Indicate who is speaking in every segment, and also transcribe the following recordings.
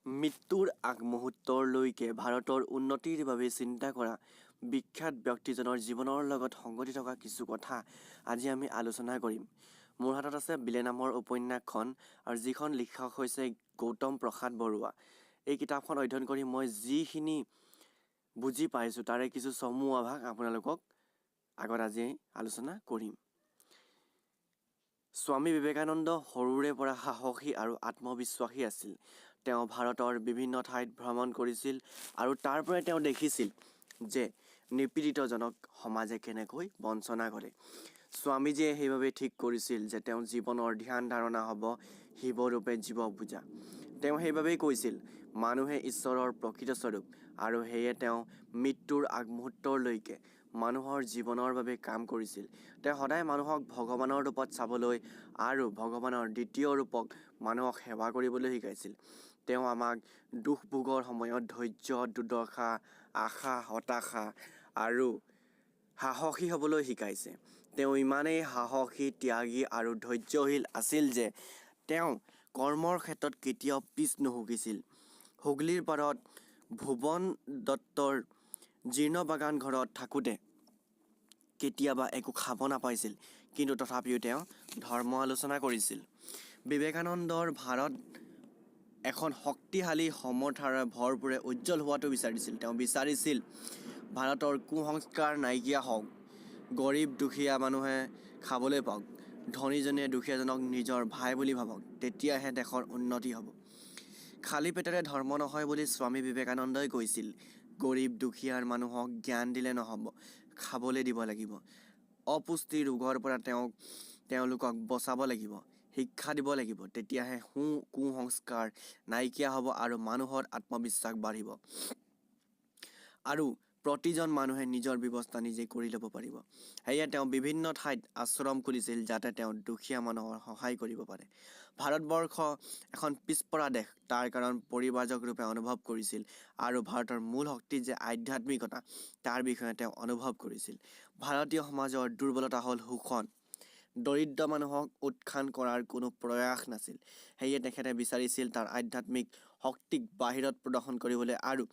Speaker 1: মৃত্যুৰ আগমুহূৰ্তলৈকে ভাৰতৰ উন্নতিৰ বাবে চিন্তা কৰা বিখ্যাত ব্যক্তিজনৰ জীৱনৰ লগত সংগতি থকা কিছু কথা আজি আমি আলোচনা কৰিম। মোৰ হাতত আছে বিলে নামৰ উপন্যাসখন, আৰু যিখন লিখক হৈছে গৌতম প্ৰসাদ বৰুৱা। এই কিতাপখন অধ্যয়ন কৰি মই যিখিনি বুজি পাইছোঁ তাৰে কিছু চমু আভাস আপোনালোকক আগত আজি আলোচনা কৰিম। স্বামী বিবেকানন্দ সৰুৰে পৰা সাহসী আৰু আত্মবিশ্বাসী আছিল। তেওঁ ভাৰতৰ বিভিন্ন ঠাইত ভ্ৰমণ কৰিছিল আৰু তাৰ পৰাই তেওঁ দেখিছিল যে নিপীড়িতজনক সমাজে কেনেকৈ বঞ্চনা কৰে। স্বামীজীয়ে সেইবাবে ঠিক কৰিছিল যে তেওঁ জীৱনৰ ধ্যান ধাৰণা হ'ব শিৱৰূপে জীৱ পূজা। তেওঁ সেইবাবেই কৈছিল মানুহে ঈশ্বৰৰ প্ৰকৃত স্বৰূপ, আৰু সেয়ে তেওঁ মৃত্যুৰ আগমুহূৰ্তলৈকে মানুহৰ জীৱনৰ বাবে কাম কৰিছিল। তেওঁ সদায় মানুহক ভগৱানৰ ৰূপত চাবলৈ আৰু ভগৱানৰ দ্বিতীয় ৰূপক মানুহক সেৱা কৰিবলৈ শিকাইছিল। তেওঁ আমাক দুখ ভোগৰ সময়ত ধৈৰ্য, দুৰ্দশা, আশা, হতাশা আৰু সাহসী হ'বলৈ শিকাইছে। তেওঁ ইমানেই সাহসী, ত্যাগী আৰু ধৈৰ্যশীল আছিল যে তেওঁ কৰ্মৰ ক্ষেত্ৰত কেতিয়াও পিছ নুহুকিছিল। হুগলীৰ পাৰত ভুৱন দত্তৰ জীৰ্ণ বাগান ঘৰত থাকোঁতে কেতিয়াবা একো খাব নাপাইছিল, কিন্তু তথাপিও তেওঁ ধৰ্ম আলোচনা কৰিছিল। বিবেকানন্দৰ ভাৰত এখন শক্তিশালী সমথাৰে ভৰপূৰে উজ্জ্বল হোৱাটো বিচাৰিছিল। তেওঁ বিচাৰিছিল ভাৰতৰ কুসংস্কাৰ নাইকিয়া হওক, গৰীব দুখীয়া মানুহে খাবলৈ পাওক, ধনীজনে দুখীয়াজনক নিজৰ ভাই বুলি ভাবক, তেতিয়াহে দেশৰ উন্নতি হ'ব। খালী পেটেৰে ধৰ্ম নহয় বুলি স্বামী বিবেকানন্দই কৈছিল। গৰীব দুখীয়াৰ মানুহক জ্ঞান দিলে নহ'ব, খাবলৈ দিব লাগিব। অপুষ্টি ৰোগৰ পৰা তেওঁলোকক বচাব লাগিব, শিক্ষা দিব লাগিব, তেতিয়াহে কুসংস্কাৰ নাইকিয়া হ'ব আৰু মানুহৰ আত্মবিশ্বাস বাঢ়িব, আৰু প্ৰতিজন মানুহে নিজৰ ব্যৱস্থা নিজে কৰি ল'ব পাৰিব। সেয়ে তেওঁ বিভিন্ন ঠাইত আশ্ৰম খুলিছিল যাতে তেওঁ দুখীয়া মানুহৰ সহায় কৰিব পাৰে। ভাৰতবৰ্ষ এখন পিছপৰা দেশ, তাৰ কাৰণ পৰিব্ৰাজক ৰূপে অনুভৱ কৰিছিল, আৰু ভাৰতৰ মূল শক্তি যে আধ্যাত্মিকতা তাৰ বিষয়ে তেওঁ অনুভৱ কৰিছিল। ভাৰতীয় সমাজৰ দুৰ্বলতা হ'ল শোষণ। দৰিদ্ৰ মানুহক উৎখান কৰাৰ কোনো প্ৰয়াস নাছিল। সেয়ে তেখেতে বিচাৰিছিল তাৰ আধ্যাত্মিক শক্তিক বাহিৰত প্ৰদৰ্শন কৰিবলৈ আৰু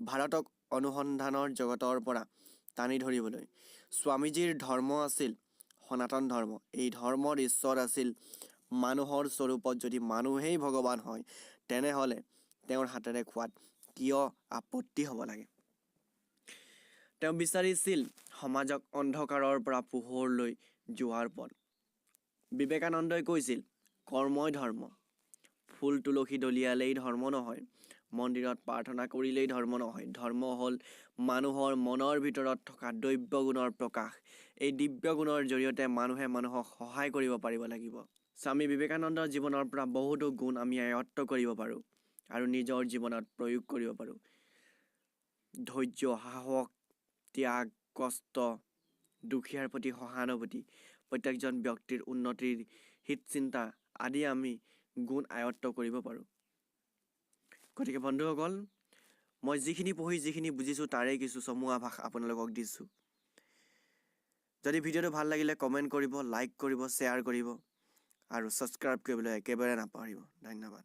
Speaker 1: ভাৰতক অনুসন্ধানৰ জগতৰ পৰা টানি ধৰিবলৈ। স্বামীজীৰ ধৰ্ম আছিল সনাতন ধৰ্ম। এই ধৰ্মৰ ঈশ্বৰ আছিল মানুহৰ স্বৰূপত। যদি মানুহেই ভগৱান হয়, তেনেহ'লে তেওঁৰ হাতেৰে খোৱাত কিয় আপত্তি হ'ব লাগে। তেওঁ বিচাৰিছিল সমাজক অন্ধকাৰৰ পৰা পোহৰলৈ যোৱাৰ পথ। বিবেকানন্দই কৈছিল কৰ্মই ধৰ্ম। ফুল তুলসী দলিয়ালেই ধৰ্ম নহয়, মন্দিৰত প্ৰাৰ্থনা কৰিলেই ধৰ্ম নহয়। ধৰ্ম হ'ল মানুহৰ মনৰ ভিতৰত থকা দৈব্য গুণৰ প্ৰকাশ। এই দিব্য গুণৰ জৰিয়তে মানুহে মানুহক সহায় কৰিব পাৰিব লাগিব। স্বামী বিবেকানন্দৰ জীৱনৰ পৰা বহুতো গুণ আমি আয়ত্ত কৰিব পাৰোঁ আৰু নিজৰ জীৱনত প্ৰয়োগ কৰিব পাৰোঁ। ধৈৰ্য, সাহস, ত্যাগ, কষ্ট, দুখীয়াৰ প্ৰতি সহানুভূতি, প্ৰত্যেকজন ব্যক্তিৰ উন্নতিৰ হিত চিন্তা আদি আমি গুণ আয়ত্ত কৰিব পাৰোঁ। গতিকে বন্ধুসকল, মই যিখিনি পঢ়ি যিখিনি বুজিছোঁ তাৰে কিছু চমু আভাস আপোনালোকক দিছোঁ। যদি ভিডিঅ'টো ভাল লাগিলে কমেণ্ট কৰিব, লাইক কৰিব, শ্বেয়াৰ কৰিব আৰু ছাবস্ক্ৰাইব কৰিবলৈ একেবাৰে নাপাহৰিব। ধন্যবাদ।